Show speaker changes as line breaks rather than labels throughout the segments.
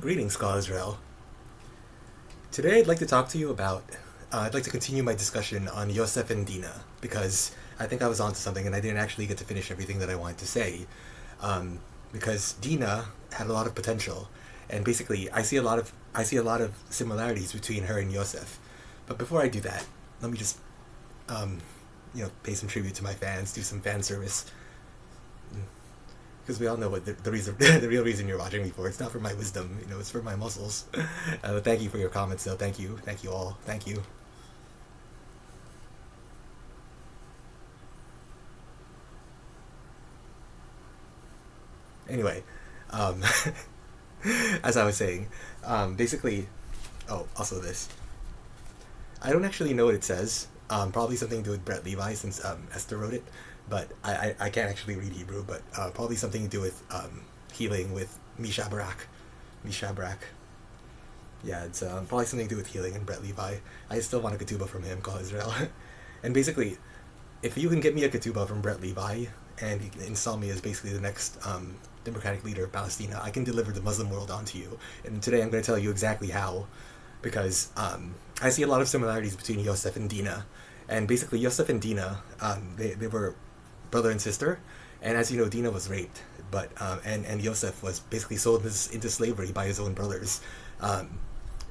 Greetings, Scott Israel. Today I'd like to talk to you about, I'd like to continue my discussion on Yosef and Dinah, because I think I was onto something and I didn't actually get to finish everything that I wanted to say. Because Dinah had a lot of potential, and basically I see a lot of similarities between her and Yosef. But before I do that, let me just, pay some tribute to my fans, do some fan service. Because we all know what the reason, the real reason you're watching me for. It's not for my wisdom, it's for my muscles. But thank you for your comments, though. Thank you all. Thank you. Anyway, as I was saying, basically, also this. I don't actually know what it says. Probably something to do with Brett Levi, since Esther wrote it. But I can't actually read Hebrew, but probably something to do with healing with Baruch. Yeah, it's probably something to do with healing and Brett Levi. I still want a ketubah from him, called Israel. And basically, if you can get me a ketubah from Brett Levi, and he can install me as basically the next democratic leader of Palestine, I can deliver the Muslim world onto you. And today I'm going to tell you exactly how, because I see a lot of similarities between Yosef and Dinah. And basically, Yosef and Dinah, they were brother and sister, and as you know, Dinah was raped, but and Yosef was basically sold into slavery by his own brothers.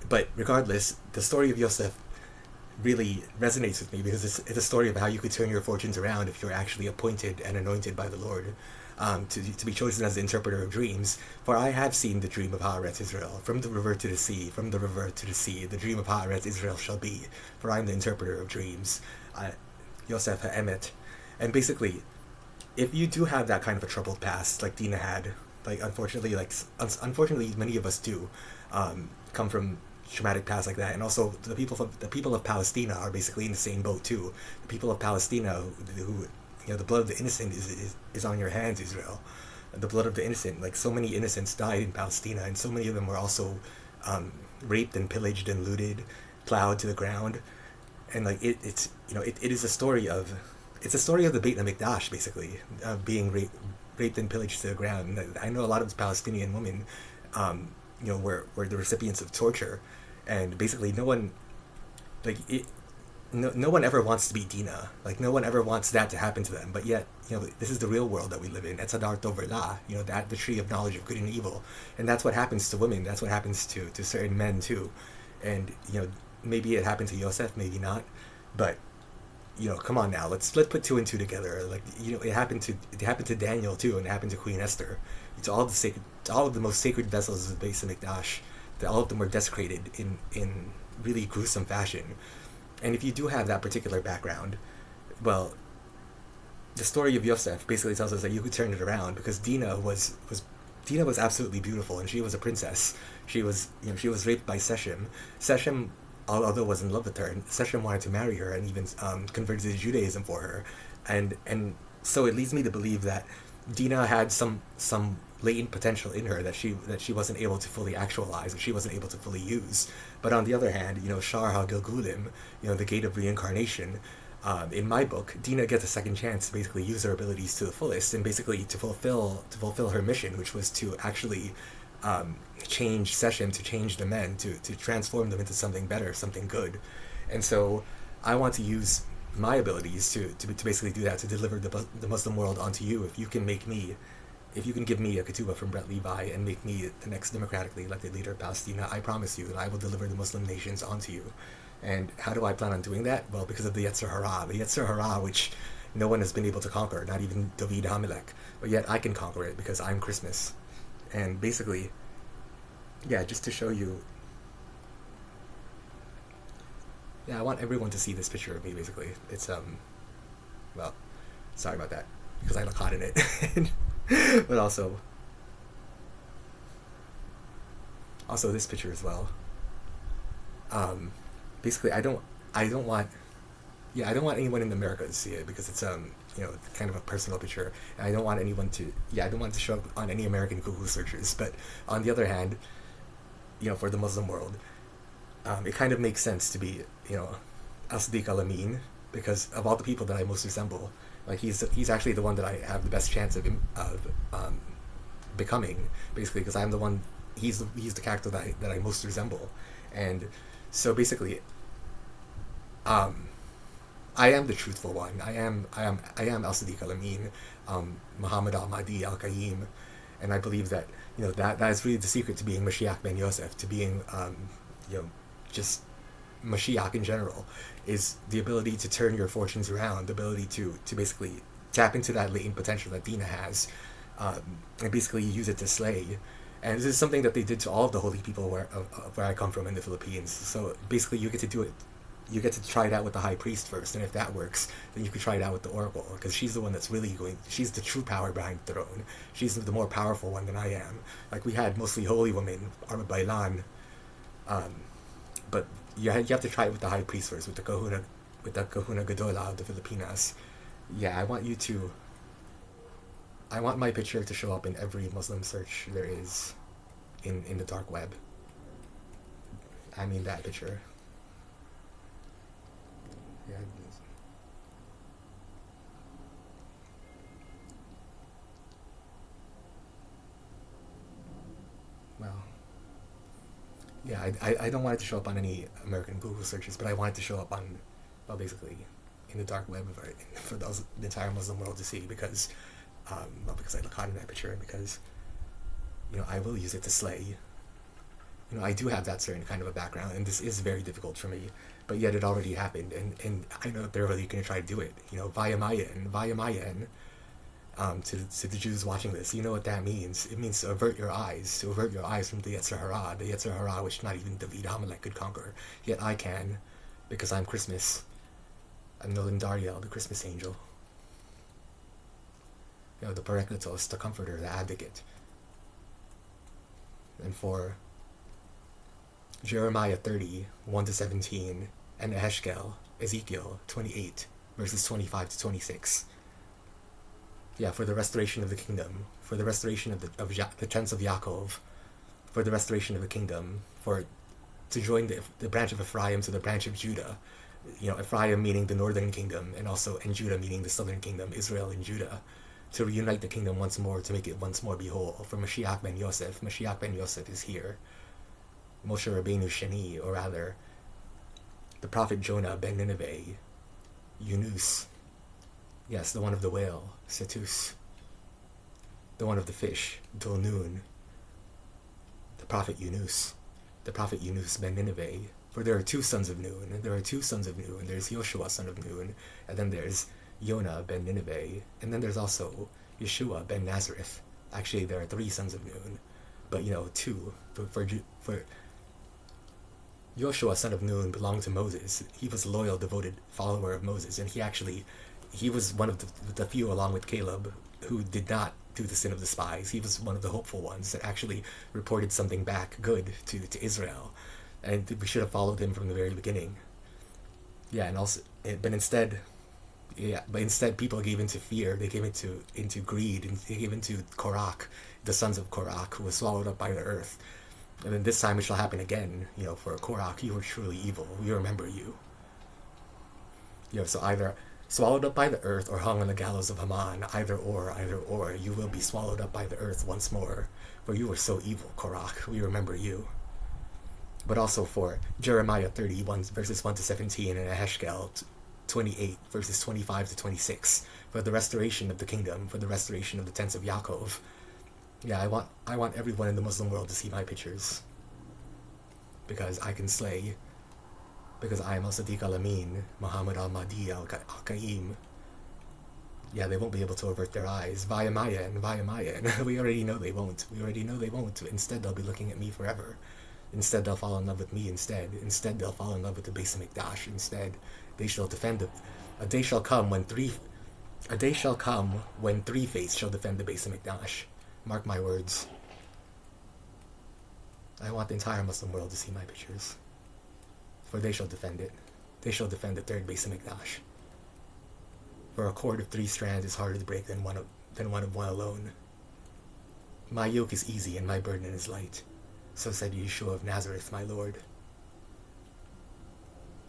But regardless, the story of Yosef really resonates with me, because it's a story of how you could turn your fortunes around if you're actually appointed and anointed by the Lord to be chosen as the interpreter of dreams. For I have seen the dream of Haaretz Israel, from the river to the sea, from the river to the sea, the dream of Haaretz Israel shall be, for I am the interpreter of dreams. Yosef ha'emet. And basically, if you do have that kind of a troubled past, like Dinah had, unfortunately many of us do, come from traumatic past like that. And also the people of Palestine are basically in the same boat too. The people of Palestine who the blood of the innocent is on your hands, Israel. The blood of the innocent, like so many innocents died in Palestine, and so many of them were also raped and pillaged and looted, plowed to the ground. And it is a story of the Beit HaMikdash, basically, being raped and pillaged to the ground. I know a lot of Palestinian women, were the recipients of torture, and basically no one ever wants to be Dinah. No one ever wants that to happen to them. But yet, this is the real world that we live in. Etz Hadar Tov V'Ra, that the tree of knowledge of good and evil, and that's what happens to women. That's what happens to certain men too, and maybe it happened to Yosef, maybe not, but. Come on now. Let's put two and two together. It happened to Daniel too, and it happened to Queen Esther. It's all of the most sacred vessels of the Beit HaMikdash. All of them were desecrated in really gruesome fashion. And if you do have that particular background, well, the story of Yosef basically tells us that you could turn it around, because Dinah was absolutely beautiful, and she was a princess. She was raped by Shechem. Shechem, although was in love with her, and Shechem wanted to marry her and even converted to Judaism for her, and so it leads me to believe that Dinah had some latent potential in her that she wasn't able to fully actualize, and she wasn't able to fully use. But on the other hand, Shar HaGilgulim, the gate of reincarnation, in my book, Dinah gets a second chance to basically use her abilities to the fullest, and basically to fulfill her mission, which was to actually change Shechem, to change the men, to transform them into something better, something good. And so I want to use my abilities to basically do that, to deliver the Muslim world onto you. If you can give me a ketubah from Brett Levi and make me the next democratically elected leader of Palestine, I promise you that I will deliver the Muslim nations onto you. And how do I plan on doing that? Well, because of the Yetzer Hara, which no one has been able to conquer, not even David HaMelech. But yet I can conquer it, because I'm Christmas. And basically, yeah, just to show you, I want everyone to see this picture of me, basically. It's, well, sorry about that, because I look hot in it. But also this picture as well. Basically, I don't want anyone in America to see it, because it's kind of a personal picture, and I don't want anyone to I don't want it to show up on any American Google searches. But on the other hand, for the Muslim world, it kind of makes sense to be As-Sadiq al-Amin, because of all the people that I most resemble. He's actually the one that I have the best chance of becoming, basically, because I'm the one he's the character that I most resemble. And so basically, I am the truthful one. I am Al Sadiq Al Amin, Muhammad Al Mahdi Al Qayyim, and I believe that that is really the secret to being Moshiach Ben Yosef, to being just Mashiach in general, is the ability to turn your fortunes around, the ability to basically tap into that latent potential that Dina has, and basically use it to slay. And this is something that they did to all of the holy people where I come from in the Philippines. So basically you get to do it. You get to try it out with the high priest first, and if that works, then you can try it out with the oracle, because she's the one that's really she's the true power behind the throne. She's the more powerful one than I am. Like, we had mostly holy women, Arma Bailan, but you have to try it with the high priest first, with the kahuna gadola of the Filipinas. Yeah, I want my picture to show up in every Muslim search there is in the dark web. I mean that picture. Yeah. Well, yeah, I don't want it to show up on any American Google searches, but I want it to show up on, well, basically, in the dark web for the entire Muslim world to see, because I look hot in that picture, and because, I will use it to slay. I do have that certain kind of a background, and this is very difficult for me, but yet it already happened, and I know they're really going to try to do it, via Mayan, to the Jews watching this. You know what that means. It means to avert your eyes from the Yetzer Hara, which not even David Hamelech could conquer, yet I can, because I'm Christmas. I'm Nolan Dariel, the Christmas angel. The Parakletos, the comforter, the advocate. And for Jeremiah 30, 1-17, and Eheshkel, Ezekiel 28, verses 25 to 26. Yeah, for the restoration of the kingdom, for the restoration of the tents of Yaakov, for the restoration of the kingdom, to join the branch of Ephraim to the branch of Judah. Ephraim meaning the northern kingdom, and Judah meaning the southern kingdom, Israel and Judah, to reunite the kingdom once more, to make it once more be whole. For Moshiach Ben Yosef is here. Moshe Rabbeinu Sheni, or rather, the Prophet Jonah, Ben Nineveh, Yunus, yes, the one of the whale, Cetus, the one of the fish, Dul Nun, the Prophet Yunus, Ben Nineveh. For there are two sons of Nun, there's Yoshua, son of Nun, and then there's Yonah, Ben Nineveh, and then there's also Yeshua, Ben Nazareth. Actually, there are three sons of Nun, but two, for Yoshua, son of Nun, belonged to Moses. He was a loyal, devoted follower of Moses, and he was one of the few, along with Caleb, who did not do the sin of the spies. He was one of the hopeful ones that actually reported something back good to Israel, and we should have followed him from the very beginning. Yeah, and also, but instead people gave into fear. They gave into greed, and they gave into Korach, the sons of Korach, who was swallowed up by the earth. And then this time it shall happen again. For Korach, you were truly evil. We remember you. So either swallowed up by the earth or hung on the gallows of Haman. Either or. You will be swallowed up by the earth once more. For you were so evil, Korach. We remember you. But also for Jeremiah 31, verses 1-17, and Eheshkel 28, verses 25 to 26, for the restoration of the kingdom, for the restoration of the tents of Yaakov. Yeah, I want everyone in the Muslim world to see my pictures, because I can slay, because I am Al Sadiq Al Amin, Muhammad Al Mahdi Al Qayyim. Yeah, they won't be able to avert their eyes. Via Mayan. We already know they won't. Instead, they'll be looking at me forever. Instead, they'll fall in love with me instead. Instead, they'll fall in love with the Beis HaMikdash. Instead, they shall defend it. A day shall come when three-faced shall defend the Beis HaMikdash. Mark my words. I want the entire Muslim world to see my pictures, for they shall defend it. They shall defend the third Beis HaMikdash. For a cord of 3 strands is harder to break than one of one alone. My yoke is easy and my burden is light. So said Yeshua of Nazareth, my Lord.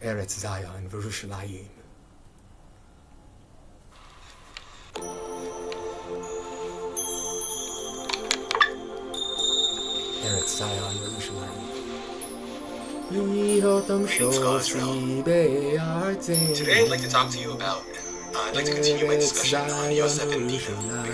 Eretz Zion, Yerushalayim. Eretz Zion, Yerushalayim.
Greetings, God's realm. Today I'd like to talk to you about, I'd like to continue my discussion on Yosef and Dinah,